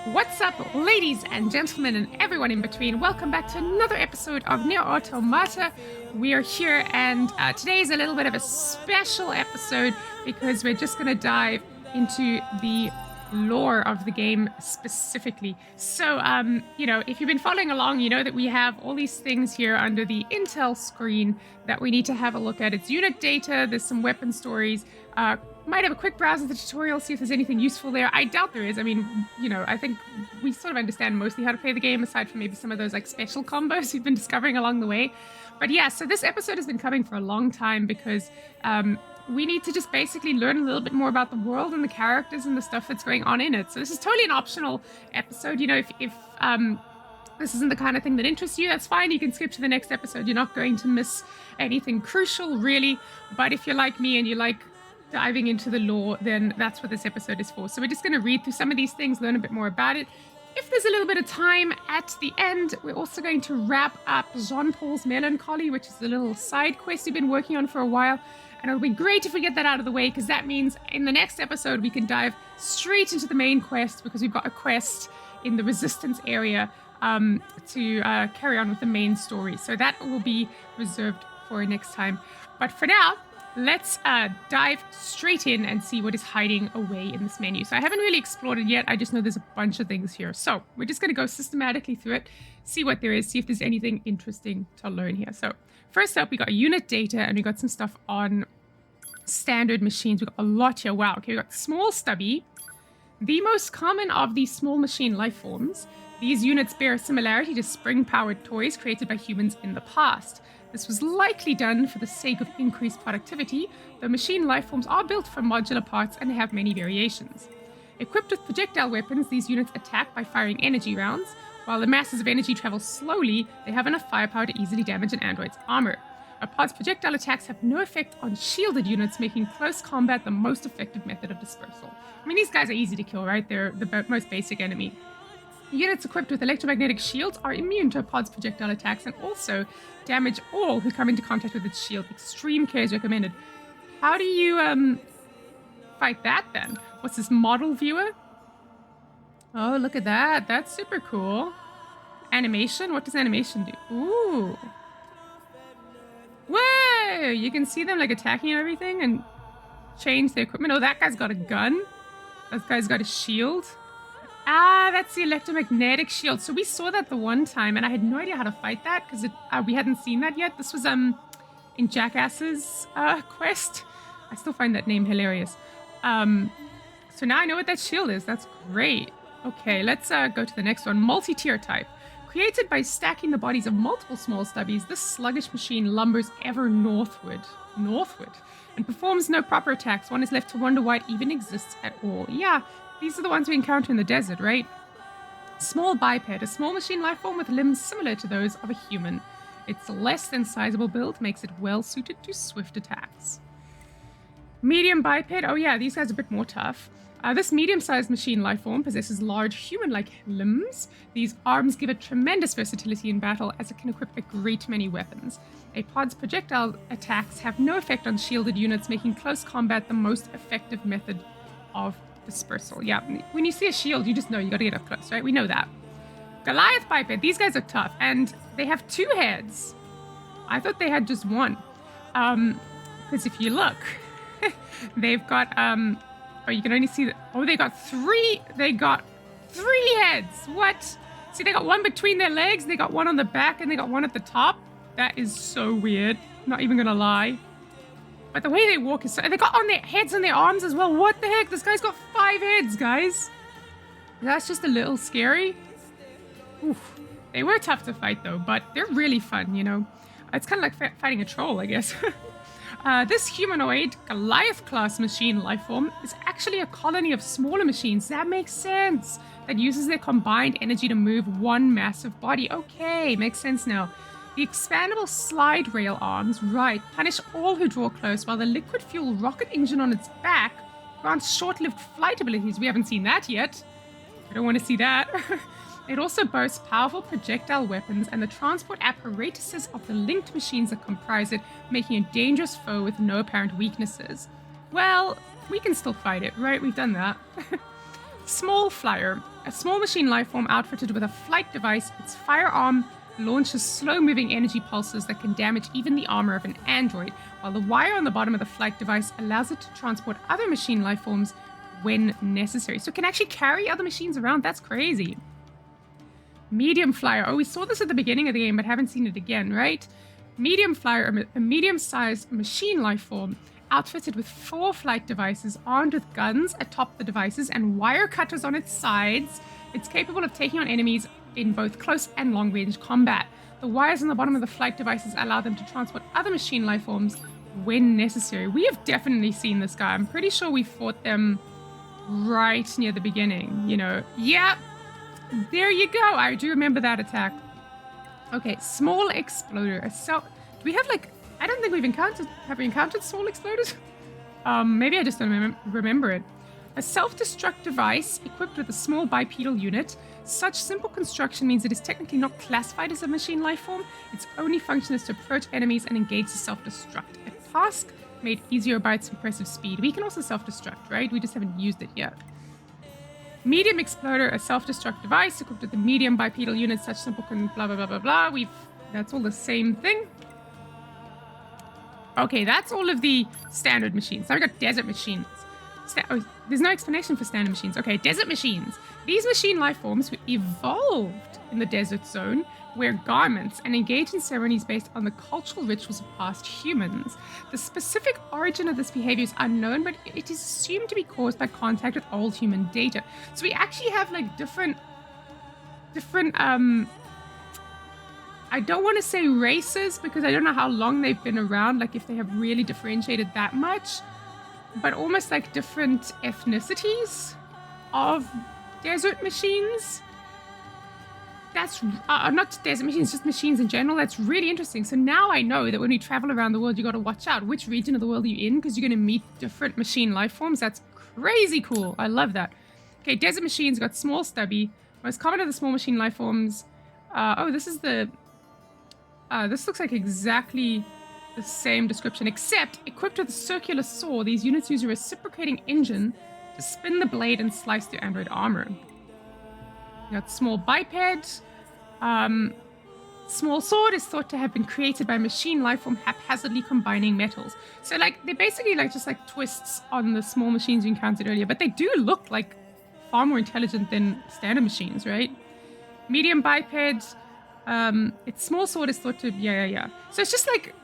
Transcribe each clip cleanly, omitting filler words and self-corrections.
What's up, ladies and gentlemen, and everyone in between? Welcome back to another episode of NieR Automata. We are here, and today is a little bit of a special episode because we're just going to dive into the lore of the game specifically. So, if you've been following along, you know that we have all these things here under the intel screen that we need to have a look at. It's unit data, there's some weapon stories, might have a quick browse of the tutorial, see if there's anything useful there. I doubt there is. I mean, I think we sort of understand mostly how to play the game, aside from maybe some of those like special combos we've been discovering along the way. But yeah, so this episode has been coming for a long time because we need to just basically learn a little bit more about the world and the characters and the stuff that's going on in it. So this is totally an optional episode. If this isn't the kind of thing that interests you, that's fine. You can skip to the next episode. You're not going to miss anything crucial, really. But if you're like me and you like diving into the lore, then that's what this episode is for. So we're just going to read through some of these things, learn a bit more about it. If there's a little bit of time at the end, we're also going to wrap up Jean-Paul's Melancholy, which is the little side quest we've been working on for a while. And it'll be great if we get that out of the way, because that means in the next episode we can dive straight into the main quest, because we've got a quest in the Resistance area to carry on with the main story. So that will be reserved for next time. But for now, let's dive straight in and see what is hiding away in this menu. So I haven't really explored it yet. I just know there's a bunch of things here. So we're just going to go systematically through it, see what there is, see if there's anything interesting to learn here. So first up, we got unit data, and we got some stuff on standard machines. We got a lot here. Wow. Okay, we got small stubby, the most common of these small machine life forms. These units bear a similarity to spring-powered toys created by humans in the past. This was likely done for the sake of increased productivity, though machine life forms are built from modular parts and have many variations. Equipped with projectile weapons, these units attack by firing energy rounds. While the masses of energy travel slowly, they have enough firepower to easily damage an android's armor. A pod's projectile attacks have no effect on shielded units, making close combat the most effective method of dispersal. I mean, these guys are easy to kill, right? They're the most basic enemy. Units equipped with electromagnetic shields are immune to a pod's projectile attacks and also damage all who come into contact with its shield. Extreme care is recommended. How do you fight that then? What's this, model viewer? Oh, look at that. That's super cool. Animation? What does animation do? Ooh. Whoa! You can see them like attacking and everything and change their equipment. Oh, that guy's got a gun. That guy's got a shield. Ah, that's the electromagnetic shield. So we saw that the one time, and I had no idea how to fight that because we hadn't seen that yet. This was in Jackass's quest. I still find that name hilarious. So now I know what that shield is. That's great. Okay, let's go to the next one. Multi-tier type. Created by stacking the bodies of multiple small stubbies, this sluggish machine lumbers ever northward, and performs no proper attacks. One is left to wonder why it even exists at all. Yeah. These are the ones we encounter in the desert, right? Small biped, a small machine life form with limbs similar to those of a human. Its less than sizable build makes it well suited to swift attacks. Medium biped, oh yeah, these guys are a bit more tough. This medium-sized machine life form possesses large human-like limbs. These arms give it tremendous versatility in battle as it can equip a great many weapons. A pod's projectile attacks have no effect on shielded units, making close combat the most effective method of dispersal. Yeah, when you see a shield, you just know you got to get up close, right? We know that. Goliath biped, these guys are tough, and they have two heads. I thought they had just one. Because if you look, they've got you can only see that. Oh, they got three heads. What? See, they got one between their legs, they got one on the back, and they got one at the top. That is so weird. Not even gonna lie. But the way they walk is so... They got on their heads and their arms as well. What the heck? This guy's got 5 heads, guys. That's just a little scary. Oof. They were tough to fight, though, but they're really fun, It's kind of like fighting a troll, I guess. This humanoid Goliath-class machine life form is actually a colony of smaller machines. That makes sense. That uses their combined energy to move one massive body. Okay, makes sense now. The expandable slide rail arms, right, punish all who draw close, while the liquid fuel rocket engine on its back grants short-lived flight abilities. We haven't seen that yet. I don't want to see that. It also boasts powerful projectile weapons and the transport apparatuses of the linked machines that comprise it, making a dangerous foe with no apparent weaknesses. Well, we can still fight it, right? We've done that. Small flyer, a small machine life form outfitted with a flight device. Its firearm launches slow-moving energy pulses that can damage even the armor of an android, while the wire on the bottom of the flight device allows it to transport other machine life forms when necessary. So it can actually carry other machines around. That's crazy. Medium flyer. Oh, we saw this at the beginning of the game, but haven't seen it again, right? Medium flyer, a medium-sized machine life form outfitted with 4 flight devices, armed with guns atop the devices and wire cutters on its sides. It's capable of taking on enemies in both close and long-range combat. The wires on the bottom of the flight devices allow them to transport other machine life forms when necessary. We have definitely seen this guy. I'm pretty sure we fought them right near the beginning, you know. Yep, there you go. I do remember that attack. Okay, small exploder. Do we have like... I don't think we've encountered... Have we encountered small exploders? Maybe I just don't remember it. A self-destruct device equipped with a small bipedal unit. Such simple construction means it is technically not classified as a machine life form. Its only function is to approach enemies and engage the self-destruct. A task made easier by its impressive speed. We can also self-destruct, right? We just haven't used it yet. Medium exploder, a self-destruct device equipped with a medium bipedal unit. Such simple can blah, blah, blah, blah, blah. That's all the same thing. Okay, that's all of the standard machines. Now we got desert machines. There's no explanation for standard machines. Okay, desert machines. These machine life forms evolved in the desert zone, wear garments, and engage in ceremonies based on the cultural rituals of past humans. The specific origin of this behavior is unknown, but it is assumed to be caused by contact with old human data. So we actually have like different I don't want to say races because I don't know how long they've been around, like if they have really differentiated that much, but almost like different ethnicities of desert machines. That's not desert machines, just machines in general. That's really interesting. So now I know that when we travel around the world, you got to watch out which region of the world you're in because you're going to meet different machine life forms. That's crazy cool. I love that. Okay, desert machines got small, stubby. Most common of the small machine life forms. This is the... this looks like exactly the same description, except equipped with a circular saw, these units use a reciprocating engine to spin the blade and slice through android armor. You got small biped. Small sword is thought to have been created by machine life form haphazardly combining metals. So like they're basically like just like twists on the small machines you encountered earlier, but they do look like far more intelligent than standard machines, right? Medium biped. Its small sword is thought to... So it's just like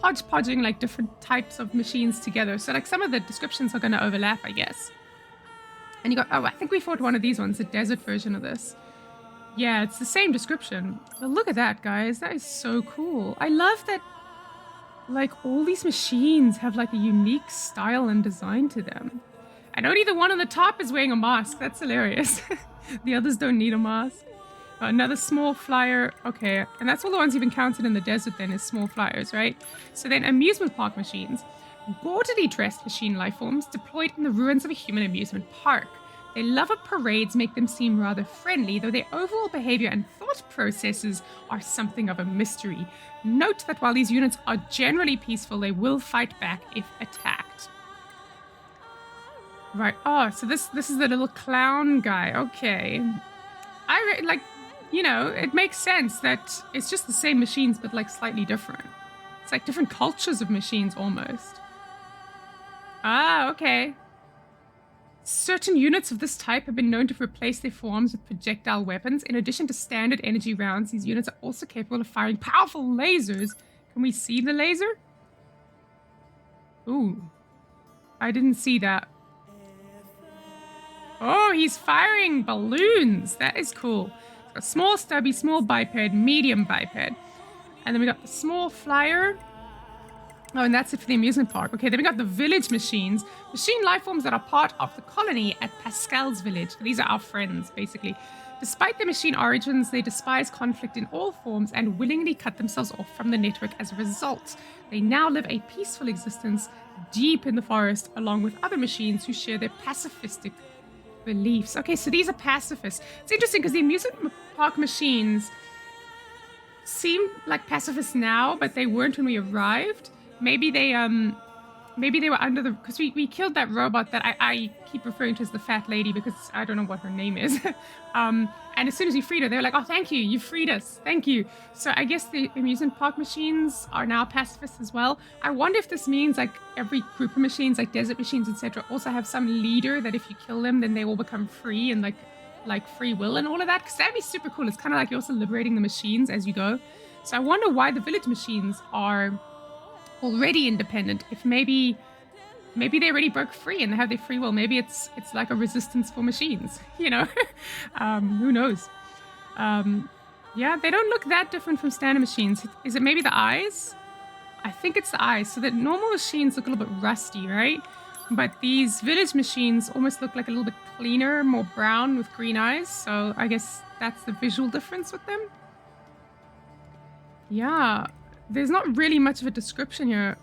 hodgepodging like different types of machines together. So like some of the descriptions are going to overlap, I guess. And you got... I think we fought one of these ones, the desert version of this. Yeah, it's the same description. But look at that, guys. That is so cool. I love that like all these machines have like a unique style and design to them. And only the one on the top is wearing a mask. That's hilarious. The others don't need a mask. Another small flyer. Okay, and that's all the ones you've encountered in the desert then is small flyers, right? So then amusement park machines. Gaudily dressed machine life forms deployed in the ruins of a human amusement park. Their love of parades make them seem rather friendly, though their overall behavior and thought processes are something of a mystery. Note that while these units are generally peaceful, they will fight back if attacked. Right. Oh, so this is the little clown guy. Okay. It makes sense that it's just the same machines, but like slightly different. It's like different cultures of machines almost. Ah, okay. Certain units of this type have been known to replace their forms with projectile weapons. In addition to standard energy rounds, these units are also capable of firing powerful lasers. Can we see the laser? Ooh. I didn't see that. Oh, he's firing balloons. That is cool. A small stubby, small biped, medium biped. And then we got the small flyer. Oh, and that's it for the amusement park. Okay, then we got the village machines. Machine life forms that are part of the colony at Pascal's village. These are our friends, basically. Despite their machine origins, they despise conflict in all forms and willingly cut themselves off from the network as a result. They now live a peaceful existence deep in the forest, along with other machines who share their pacifistic beliefs. Okay, so these are pacifists. It's interesting because the amusement park machines seem like pacifists now, but they weren't when we arrived. Maybe they maybe they were under the, because we killed that robot that I keep referring to as the fat lady because I don't know what her name is. And as soon as we freed her, they were like, oh, thank you, you freed us, thank you. So I guess the amusement park machines are now pacifists as well. I wonder if this means like every group of machines, like desert machines, etc., also have some leader that if you kill them, then they will become free and like free will and all of that. Because that'd be super cool. It's kind of like you're also liberating the machines as you go. So I wonder why the village machines are already independent. If maybe they already broke free and they have their free will. Maybe it's like a resistance for machines, you know. Who knows? Yeah, they don't look that different from standard machines. Is it maybe the eyes? I think it's the eyes. So the normal machines look a little bit rusty, right? But these village machines almost look like a little bit cleaner, more brown with green eyes. So I guess that's the visual difference with them. Yeah, there's not really much of a description here.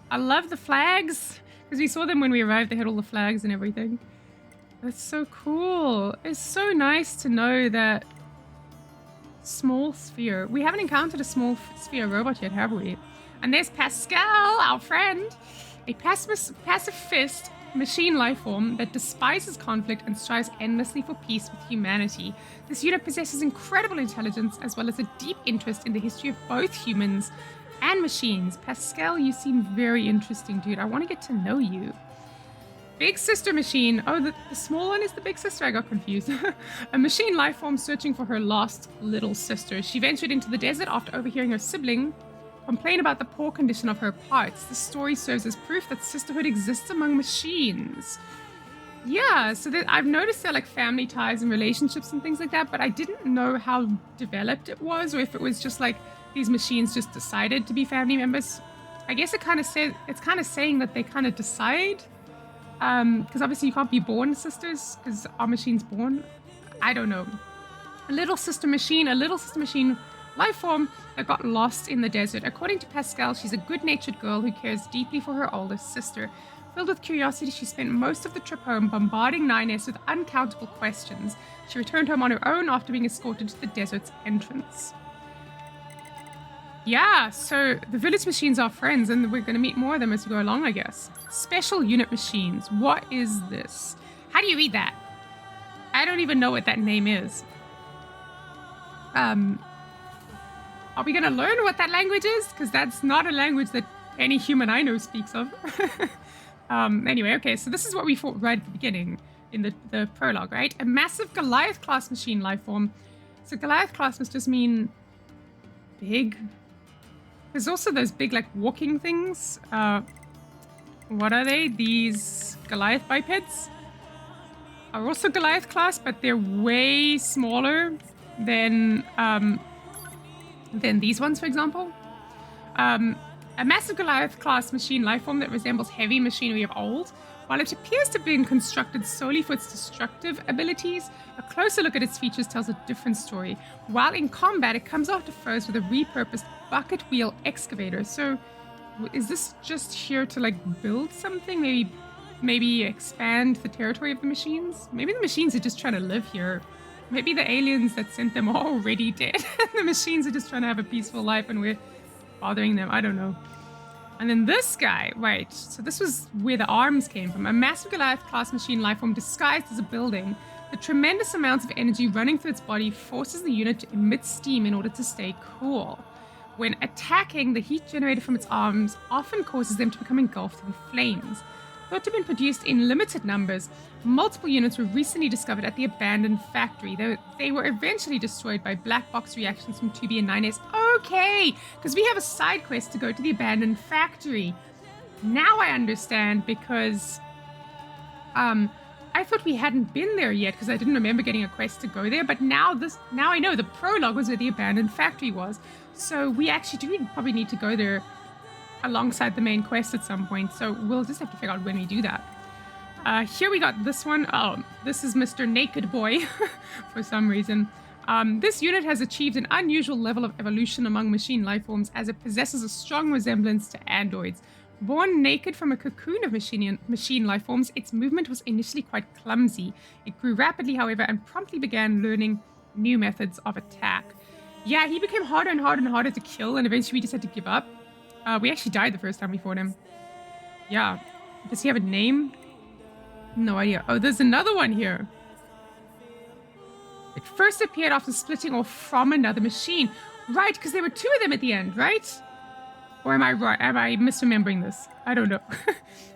I love the flags because we saw them when we arrived. They had all the flags and everything. That's so cool. It's so nice to know that small sphere. We haven't encountered a small sphere robot yet, have we? And there's Pascal, our friend, a pacifist machine life form that despises conflict and strives endlessly for peace with humanity. This unit possesses incredible intelligence as well as a deep interest in the history of both humans and machines. Pascal, you seem very interesting, dude. I want to get to know you. Big sister machine. Oh, the small one is the big sister. I got confused. A machine life form searching for her lost little sister. She ventured into the desert after overhearing her sibling complain about the poor condition of her parts. The story serves as proof that sisterhood exists among machines. Yeah, so I've noticed there are like family ties and relationships and things like that, but I didn't know how developed it was, or if it was just like these machines just decided to be family members. I guess it kind of says, it's kind of saying that they kind of decide, because obviously you can't be born sisters, because our machine's born. I don't know. A little sister machine life form that got lost in the desert. According to Pascal, she's a good-natured girl who cares deeply for her older sister. Filled with curiosity, she spent most of the trip home bombarding NieR with uncountable questions. She returned home on her own after being escorted to the desert's entrance. Yeah, so the village machines are friends, and we're going to meet more of them as we go along, I guess. Special unit machines. What is this? How do you read that? I don't even know what that name is. Are we going to learn what that language is? Because that's not a language that any human I know speaks of. Anyway, okay, so this is what we fought right at the beginning in the prologue, right? A massive Goliath-class machine life form. So Goliath-class must just mean big. There's also those big, like, walking things. What are they? These Goliath bipeds are also Goliath-class, but they're way smaller than these ones, for example. A massive Goliath-class machine lifeform that resembles heavy machinery of old. While it appears to have been constructed solely for its destructive abilities, a closer look at its features tells a different story. While in combat, it comes after foes with a repurposed bucket wheel excavator. So, is this just here to like build something? Maybe expand the territory of the machines? Maybe the machines are just trying to live here. Maybe the aliens that sent them are already dead. The machines are just trying to have a peaceful life and we're bothering them. I don't know. And then this guy, right, so this was where the arms came from. A massive Goliath-class machine lifeform disguised as a building. The tremendous amounts of energy running through its body forces the unit to emit steam in order to stay cool. When attacking, the heat generated from its arms often causes them to become engulfed in flames. Thought to have been produced in limited numbers, multiple units were recently discovered at the abandoned factory. They were eventually destroyed by black box reactions from 2B and NieR. Okay, because we have a side quest to go to the abandoned factory. Now I understand, because I thought we hadn't been there yet because I didn't remember getting a quest to go there. But now I know the prologue was where the abandoned factory was. So we actually do probably need to go there alongside the main quest at some point, so we'll just have to figure out when we do that. Here we got this one. Oh, this is Mr. Naked Boy for some reason. This unit has achieved an unusual level of evolution among machine lifeforms as it possesses a strong resemblance to androids. Born naked from a cocoon of machine lifeforms, its movement was initially quite clumsy. It grew rapidly, however, and promptly began learning new methods of attack. Yeah, he became harder and harder and harder to kill, and eventually we just had to give up. We actually died the first time we fought him. Yeah. Does he have a name? No idea. Oh, there's another one here. It first appeared after splitting off from another machine. Right, because there were two of them at the end, right? Or am I right? Am I misremembering this? I don't know.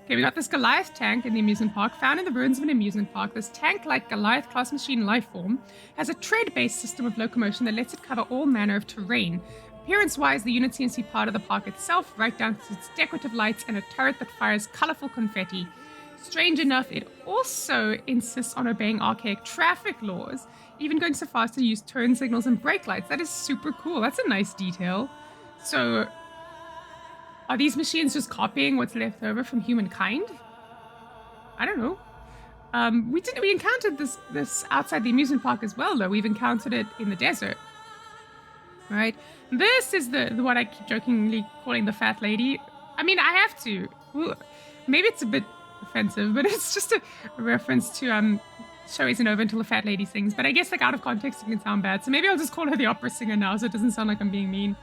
Okay, we got this Goliath tank in the amusement park, found in the ruins of an amusement park. This tank-like Goliath-class machine life form has a tread-based system of locomotion that lets it cover all manner of terrain. Appearance-wise, the unit seems to be part of the park itself, right down to its decorative lights and a turret that fires colorful confetti. Strange enough, it also insists on obeying archaic traffic laws, even going so far as to use turn signals and brake lights. That is super cool. That's a nice detail. So, are these machines just copying what's left over from humankind? I don't know. We encountered this outside the amusement park as well, though. We've encountered it in the desert. Right? This is the what I keep jokingly calling the fat lady. I mean, I have to. Ooh, maybe it's a bit offensive, but it's just a reference to show isn't over until the fat lady sings. But I guess like out of context it can sound bad. So maybe I'll just call her the opera singer now so it doesn't sound like I'm being mean.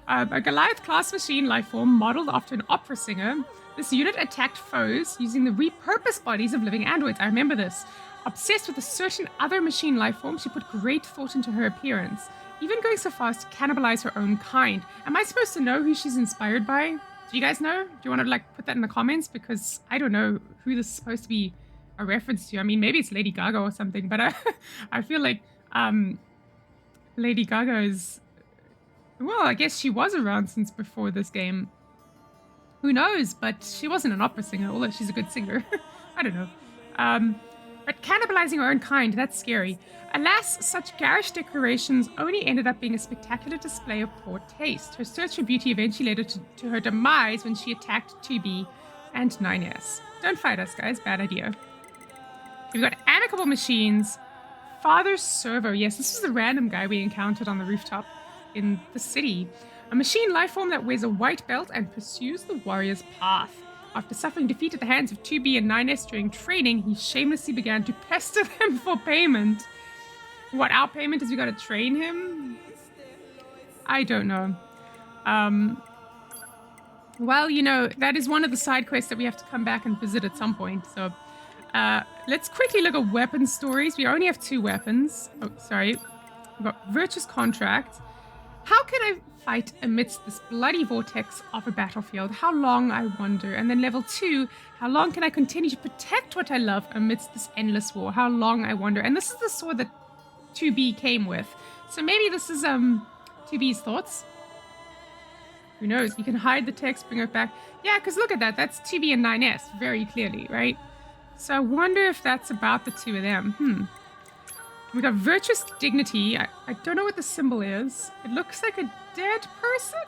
A Goliath-class machine lifeform modeled after an opera singer. This unit attacked foes using the repurposed bodies of living androids. I remember this. Obsessed with a certain other machine lifeform, she put great thought into her appearance, even going so far as to cannibalize her own kind. Am I supposed to know who she's inspired by? Do you guys know? Do you want to like put that in the comments? Because I don't know who this is supposed to be a reference to. I mean, maybe it's Lady Gaga or something, but I feel like Lady Gaga is... Well, I guess she was around since before this game. Who knows? But she wasn't an opera singer, although she's a good singer. I don't know. But cannibalizing her own kind, that's scary. Alas, such garish decorations only ended up being a spectacular display of poor taste. Her search for beauty eventually led to her demise when she attacked 2B and 9S. Don't fight us, guys. Bad idea. We've got amicable machines. Father Servo. Yes, this is the random guy we encountered on the rooftop in the city. A machine lifeform that wears a white belt and pursues the warrior's path. After suffering defeat at the hands of 2B and 9S during training, he shamelessly began to pester them for payment. What, our payment is we gotta train him? I don't know. Well, you know, that is one of the side quests that we have to come back and visit at some point. So, let's quickly look at weapon stories. We only have 2 weapons. Oh, sorry. We've got Virtuous Contract. How can I fight amidst this bloody vortex of a battlefield? How long, I wonder? And then level 2, how long can I continue to protect what I love amidst this endless war? How long, I wonder? And this is the sword that 2B came with. So maybe this is 2B's thoughts. Who knows? You can hide the text, bring it back. Yeah, because look at that. That's 2B and 9S very clearly, right? So I wonder if that's about the 2 of them. We got Virtuous Dignity. I don't know what the symbol is. It looks like a dead person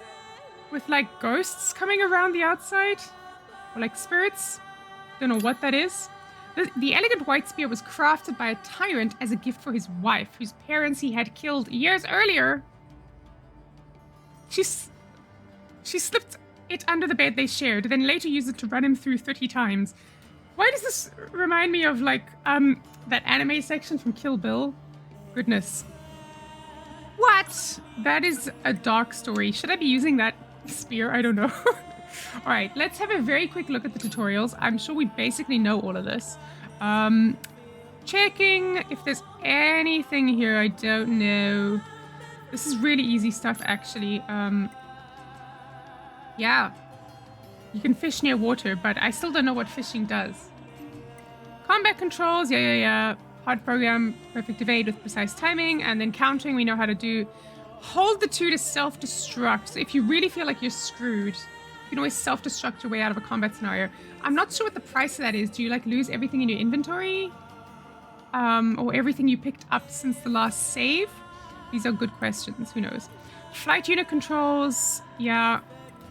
with like ghosts coming around the outside. Or like spirits. Don't know what that is. The elegant white spear was crafted by a tyrant as a gift for his wife, whose parents he had killed years earlier. She slipped it under the bed they shared, then later used it to run him through 30 times. Why does this remind me of like that anime section from Kill Bill? Goodness. What? That is a dark story. Should I be using that spear? I don't know. All right, let's have a very quick look at the tutorials. I'm sure we basically know all of this. Checking if there's anything here I don't know. This is really easy stuff, actually. Yeah. You can fish near water, but I still don't know what fishing does. Combat controls, yeah. Hard program, perfect evade with precise timing, and then countering we know how to do. Hold the 2 to self-destruct. So if you really feel like you're screwed, you can always self-destruct your way out of a combat scenario. I'm not sure what the price of that is. Do you like lose everything in your inventory? Or everything you picked up since the last save? These are good questions. Who knows? Flight unit controls, yeah.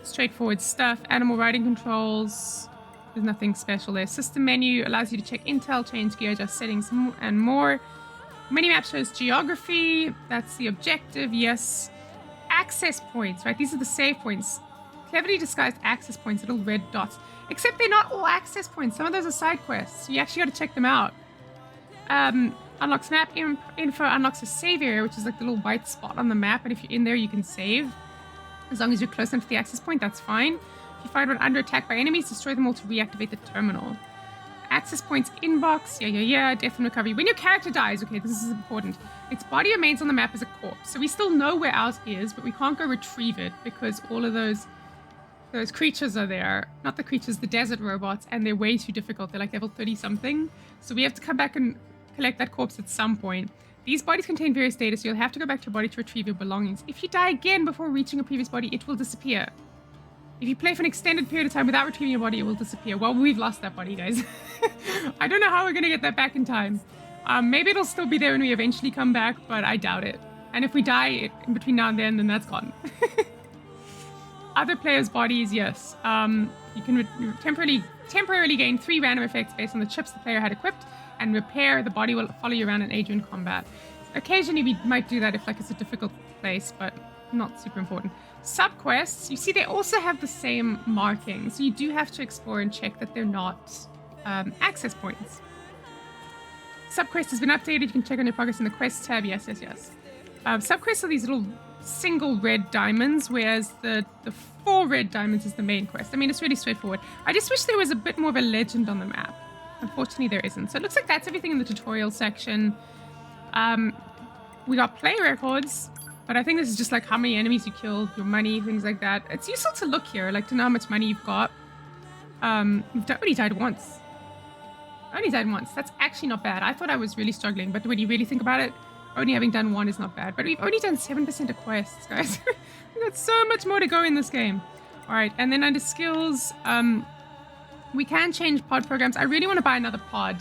Straightforward stuff. Animal riding controls. There's nothing special there. System menu allows you to check intel, change gear, adjust settings, and more. Minimap shows geography. That's the objective, yes. Access points, right? These are the save points. Cleverly disguised access points, little red dots. Except they're not all access points. Some of those are side quests. So you actually got to check them out. Unlocks map info, unlocks a save area, which is like the little white spot on the map. And if you're in there, you can save. As long as you're close enough to the access point, that's fine. If you find one under attack by enemies, destroy them all to reactivate the terminal. Access points inbox. Yeah. Death and recovery. When your character dies, okay, this is important. Its body remains on the map as a corpse. So we still know where ours is, but we can't go retrieve it because all of those creatures are there. Not the creatures, the desert robots, and they're way too difficult. They're like level 30 something. So we have to come back and collect that corpse at some point. These bodies contain various data, so you'll have to go back to your body to retrieve your belongings. If you die again before reaching a previous body, it will disappear. If you play for an extended period of time without retrieving your body, it will disappear. Well, we've lost that body, guys. I don't know how we're going to get that back in time. Maybe it'll still be there when we eventually come back, but I doubt it. And if we die in between now and then that's gone. Other players' bodies, yes. You can temporarily gain 3 random effects based on the chips the player had equipped, and repair. The body will follow you around and aid you in combat. Occasionally, we might do that if it's a difficult place, but not super important. Subquests, you see they also have the same marking, so you do have to explore and check that they're not access points. Subquest has been updated. You can check on your progress in the quest tab. Yes. Subquests are these little single red diamonds, whereas the 4 red diamonds is the main quest. I mean, it's really straightforward. I just wish there was a bit more of a legend on the map. Unfortunately, there isn't. So it looks like that's everything in the tutorial section. We got play records. But I think this is just like how many enemies you killed, your money, things like that. It's useful to look here, like to know how much money you've got. You've only died once. That's actually not bad. I thought I was really struggling, but when you really think about it, only having done 1 is not bad. But we've only done 7% of quests, guys. We've got so much more to go in this game. All right, and then under skills, we can change pod programs. I really want to buy another pod,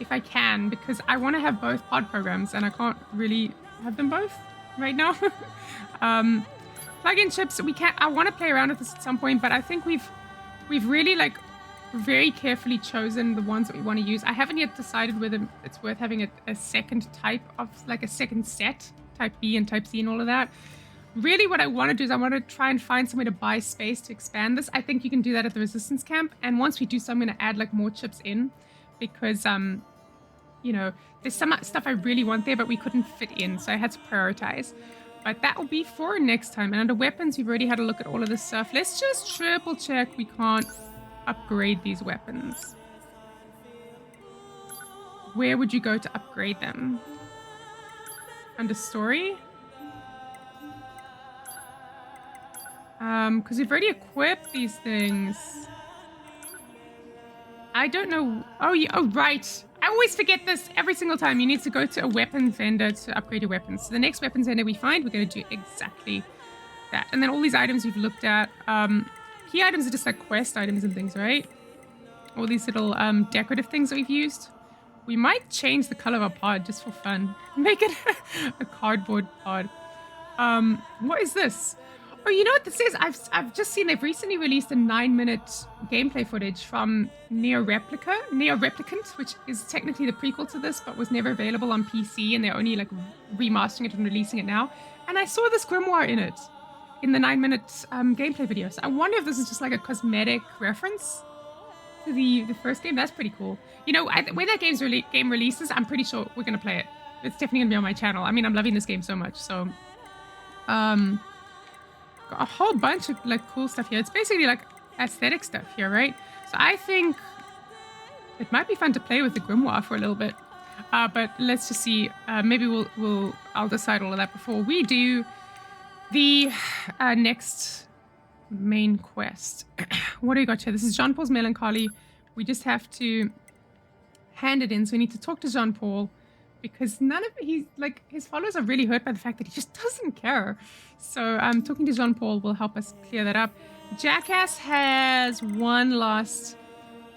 if I can, because I want to have both pod programs, and I can't really have them both right now. Plug-in chips, I want to play around with this at some point, but I think we've really very carefully chosen the ones that we want to use. I haven't yet decided whether it's worth having a second type of, a second set, type B and type C and all of that. Really what I want to do is I want to try and find somewhere to buy space to expand this. I think you can do that at the resistance camp, and once we do so, I'm going to add more chips in, because there's some stuff I really want there, but we couldn't fit in, so I had to prioritize. But that will be for next time. And under weapons, we've already had a look at all of this stuff. Let's just triple check we can't upgrade these weapons. Where would you go to upgrade them? Under story? Because we've already equipped these things. I don't know. Oh, right. I always forget this every single time. You need to go to a weapons vendor to upgrade your weapons. So the next weapons vendor we find, we're going to do exactly that. And then all these items we've looked at. Key items are just quest items and things, right? All these little decorative things that we've used. We might change the color of our pod just for fun. Make it a cardboard pod. What is this? Oh, you know what this is? I've just seen they've recently released a 9-minute gameplay footage from NieR Replicant, which is technically the prequel to this, but was never available on PC, and they're only remastering it and releasing it now. And I saw this grimoire in it, in the 9-minute gameplay video. So I wonder if this is just a cosmetic reference to the first game. That's pretty cool. When that game releases, I'm pretty sure we're gonna play it. It's definitely gonna be on my channel. I mean, I'm loving this game so much. So, got a whole bunch of cool stuff here. It's basically aesthetic stuff here, right? So I think it might be fun to play with the grimoire for a little bit. But let's just see. Maybe I'll decide all of that before we do the next main quest. What do we got here? This is Jean Paul's Melancholy. We just have to hand it in. So we need to talk to Jean Paul, because his followers are really hurt by the fact that he just doesn't care. So talking to Jean Paul will help us clear that up. Jackass has one last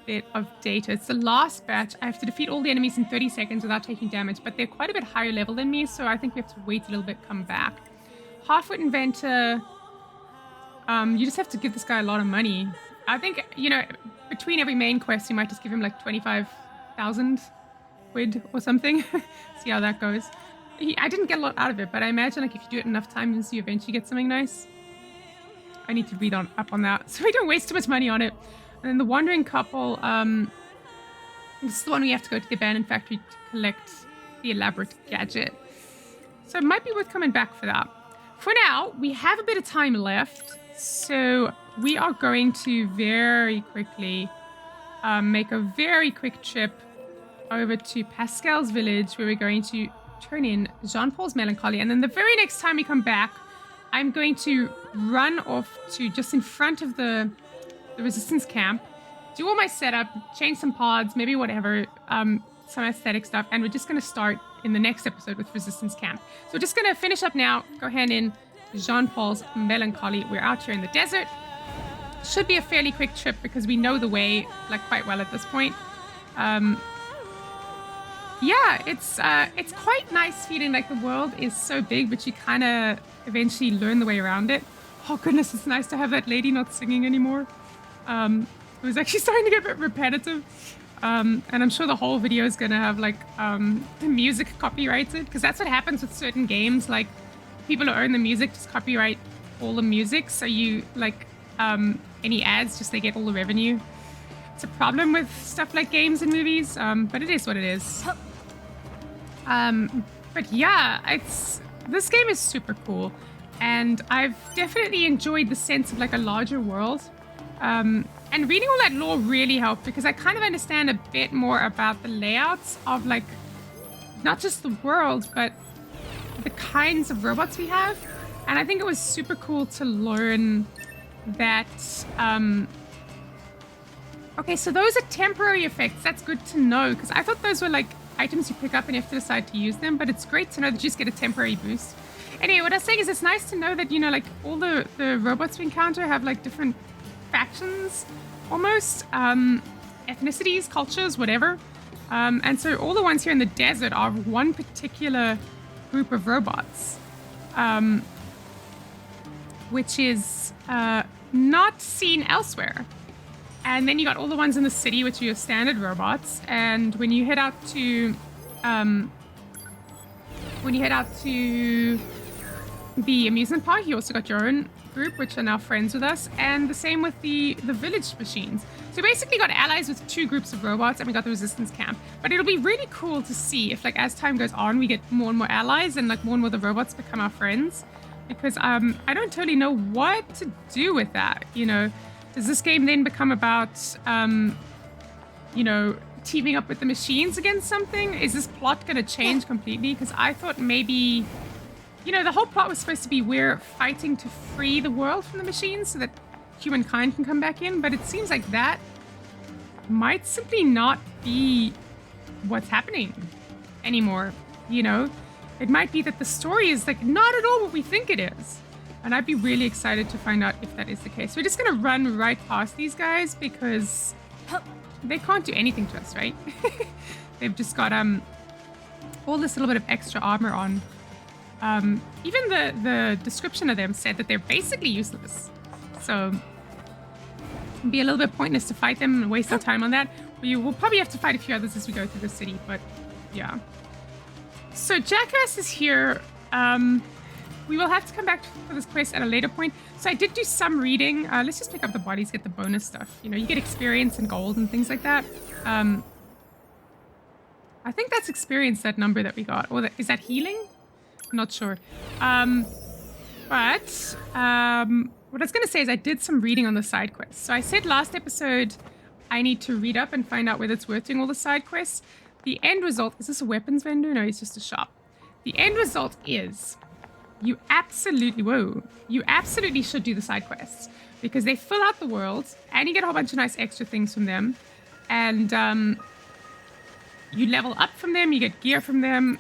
bit of data. It's the last batch. I have to defeat all the enemies in 30 seconds without taking damage, but they're quite a bit higher level than me, so I think we have to wait a little bit, come back. Halfwit Inventor, you just have to give this guy a lot of money. I think, between every main quest, you might just give him 25,000 quid or something. See how that goes. I didn't get a lot out of it, but I imagine if you do it enough times, you eventually get something nice. I need to read up on that so we don't waste too much money on it. And then the Wandering Couple, this is the one we have to go to the abandoned factory to collect the elaborate gadget. So it might be worth coming back for that. For now, we have a bit of time left, So we are going to very quickly make a very quick trip over to Pascal's village, where we're going to turn in Jean-Paul's melancholy. And then the very next time we come back, I'm going to run off to just in front of the resistance camp, do all my setup, change some pods, maybe whatever, some aesthetic stuff. And we're just going to start in the next episode with resistance camp. So we're just going to finish up now, go hand in Jean-Paul's melancholy. We're out here in the desert. Should be a fairly quick trip because we know the way like quite well at this point. Yeah, it's quite nice feeling like the world is so big, but you kind of eventually learn the way around it. Oh goodness, it's nice to have that lady not singing anymore. It was actually starting to get a bit repetitive. And I'm sure the whole video is gonna have like the music copyrighted, because that's what happens with certain games. Like people who own the music just copyright all the music, so you like any ads, just they get all the revenue. It's a problem with stuff like games and movies, but it is what it is. But yeah, this game is super cool, and I've definitely enjoyed the sense of like a larger world. And reading all that lore really helped, because I kind of understand a bit more about the layouts of like not just the world, but the kinds of robots we have. And I think it was super cool to learn that okay, so those are temporary effects. That's good to know, because I thought those were like items you pick up and you have to decide to use them, but it's great to know that you just get a temporary boost. Anyway, what I was saying is it's nice to know that, you know, like all the robots we encounter have like different factions, almost, ethnicities, cultures, whatever. And so all the ones here in the desert are one particular group of robots, which is not seen elsewhere. And then you got all the ones in the city, which are your standard robots. And when you head out to the amusement park, you also got your own group, which are now friends with us. And the same with the village machines. So we basically got allies with two groups of robots, and we got the resistance camp. But it'll be really cool to see if, like, as time goes on, we get more and more allies, and like more and more the robots become our friends. Because I don't totally know what to do with that, you know. Does this game then become about, you know, teaming up with the machines against something? Is this plot going to change completely? Because I thought maybe, you know, the whole plot was supposed to be we're fighting to free the world from the machines so that humankind can come back in. But it seems like that might simply not be what's happening anymore, you know? It might be that the story is like not at all what we think it is. And I'd be really excited to find out if that is the case. We're just going to run right past these guys because they can't do anything to us, right? They've just got all this little bit of extra armor on. Even the description of them said that they're basically useless. So it'd be a little bit pointless to fight them and waste our time on that. We'll probably have to fight a few others as we go through the city, but yeah. So Jackass is here. We will have to come back for this quest at a later point. So I did do some reading. Let's just pick up the bodies, get the bonus stuff. You know, you get experience and gold and things like that. I think that's experience, that number that we got. Or is that healing? I'm not sure. But what I was going to say is I did some reading on the side quests. So I said last episode I need to read up and find out whether it's worth doing all the side quests. The end result... Is this a weapons vendor? No, it's just a shop. The end result is... You absolutely should do the side quests, because they fill out the world and you get a whole bunch of nice extra things from them, and you level up from them, you get gear from them,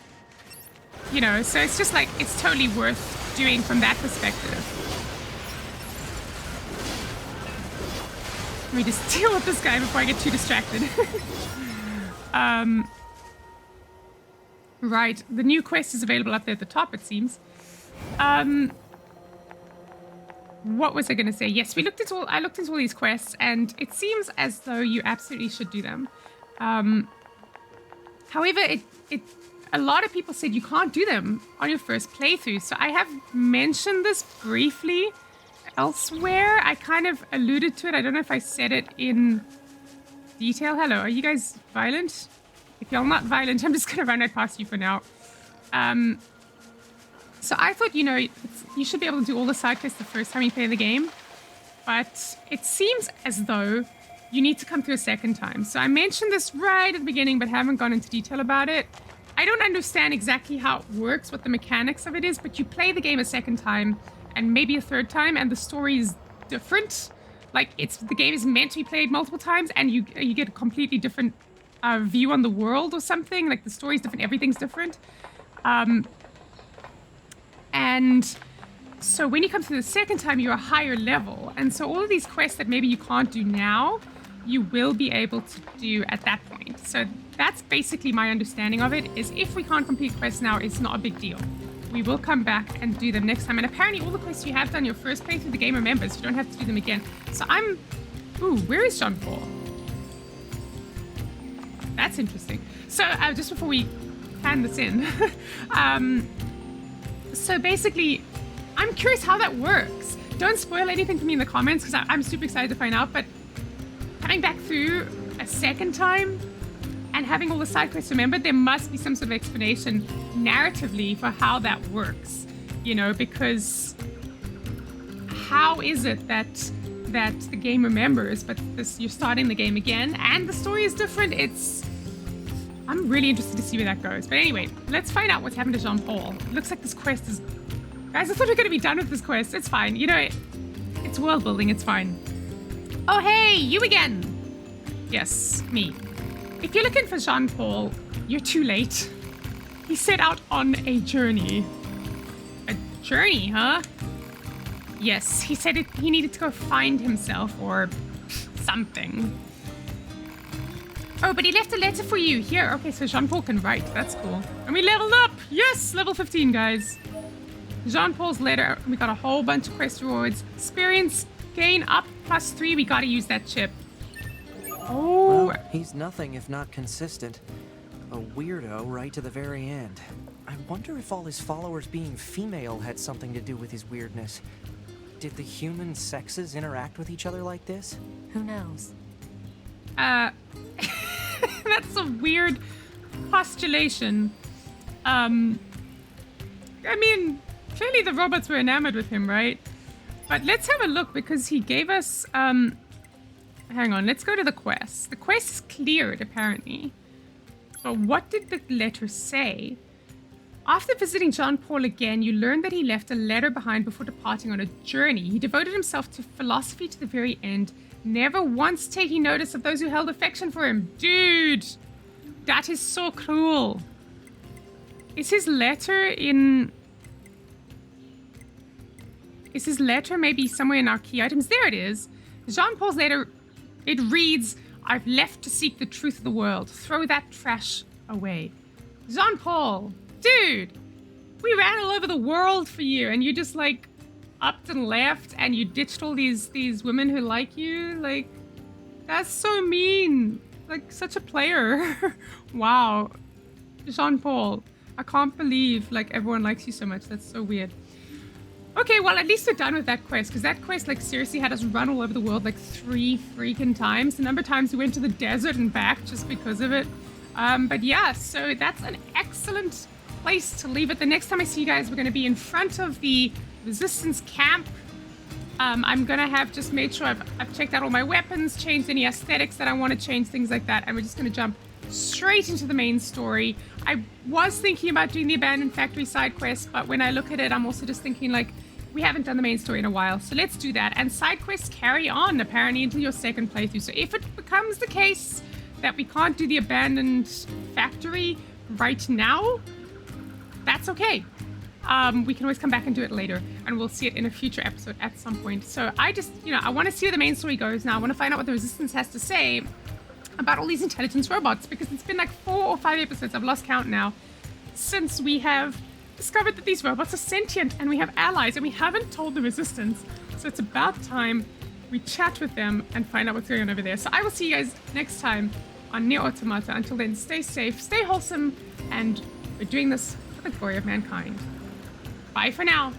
you know, so it's just like, it's totally worth doing from that perspective. Let me just deal with this guy before I get too distracted. Right, the new quest is available up there at the top, it seems. What was I going to say? Yes, I looked into all these quests, and it seems as though you absolutely should do them. However, a lot of people said you can't do them on your first playthrough. So I have mentioned this briefly elsewhere. I kind of alluded to it. I don't know if I said it in detail. Hello, are you guys violent? If y'all not violent, I'm just going to run right past you for now. So I thought, you know, you should be able to do all the side quests the first time you play the game. but it seems as though you need to come through a second time. So I mentioned this right at the beginning, but haven't gone into detail about it. I don't understand exactly how it works, what the mechanics of it is, but you play the game a second time and maybe a third time, and the story is different. Like the game is meant to be played multiple times, and you get a completely different view on the world or something. Like the story's different, everything's different. And so when you come through the second time, you're a higher level. And so all of these quests that maybe you can't do now, you will be able to do at that point. So that's basically my understanding of it, is if we can't complete quests now, it's not a big deal. We will come back and do them next time. And apparently all the quests you have done your first playthrough, the game remembers. You don't have to do them again. So ooh, where is Jean-Paul? That's interesting. So just before we hand this in, so basically, I'm curious how that works. Don't spoil anything for me in the comments, because I'm super excited to find out. But coming back through a second time and having all the side quests remembered, there must be some sort of explanation narratively for how that works. You know, because how is it that the game remembers, but you're starting the game again and the story is different? I'm really interested to see where that goes. But anyway, let's find out what's happened to Jean-Paul. It looks like this quest is... Guys, I thought we were going to be done with this quest. It's fine. You know, it's world building. It's fine. Oh, hey, you again. Yes, me. If you're looking for Jean-Paul, you're too late. He set out on a journey. A journey, huh? Yes, he said he needed to go find himself or something. Oh, but he left a letter for you. Here, okay, so Jean-Paul can write. That's cool. And we leveled up. Yes, level 15, guys. Jean-Paul's letter. We got a whole bunch of quest rewards. Experience gain up +3. We gotta use that chip. Oh. Well, he's nothing if not consistent. A weirdo right to the very end. I wonder if all his followers being female had something to do with his weirdness. Did the human sexes interact with each other like this? Who knows? That's a weird postulation. I mean, clearly the robots were enamored with him, right? But let's have a look, because he gave us, hang on, let's go to the quest. The quest is cleared, apparently. But what did the letter say? After visiting Jean-Paul again, you learn that he left a letter behind before departing on a journey. He devoted himself to philosophy to the very end, never once taking notice of those who held affection for him. Dude, that is so cruel. Is his letter maybe somewhere in our key items? There it is. Jean-Paul's letter, it reads, "I've left to seek the truth of the world. Throw that trash away." Jean-Paul, dude, we ran all over the world for you, and you just like upped and left, and you ditched all these women who like you. Like, that's so mean. Like, such a player. Wow. Jean-Paul, I can't believe like everyone likes you so much. That's so weird. Okay, well, at least we're done with that quest, because that quest like seriously had us run all over the world like 3 freaking times. The number of times we went to the desert and back just because of it. But yeah, so that's an excellent place to leave it. The next time I see you guys, we're going to be in front of the resistance camp. I'm going to have just made sure I've checked out all my weapons, changed any aesthetics that I want to change, things like that. And we're just going to jump straight into the main story. I was thinking about doing the abandoned factory side quest, but when I look at it, I'm also just thinking like, we haven't done the main story in a while, so let's do that. And side quests carry on apparently until your second playthrough. So if it becomes the case that we can't do the abandoned factory right now, that's okay. We can always come back and do it later, and we'll see it in a future episode at some point. So I just, I want to see where the main story goes now. I want to find out what the Resistance has to say about all these intelligence robots, because it's been like 4 or 5 episodes, I've lost count now, since we have discovered that these robots are sentient and we have allies, and we haven't told the Resistance. So it's about time we chat with them and find out what's going on over there. So I will see you guys next time on NieR Automata. Until then, stay safe, stay wholesome, and we're doing this for the glory of mankind. Bye for now.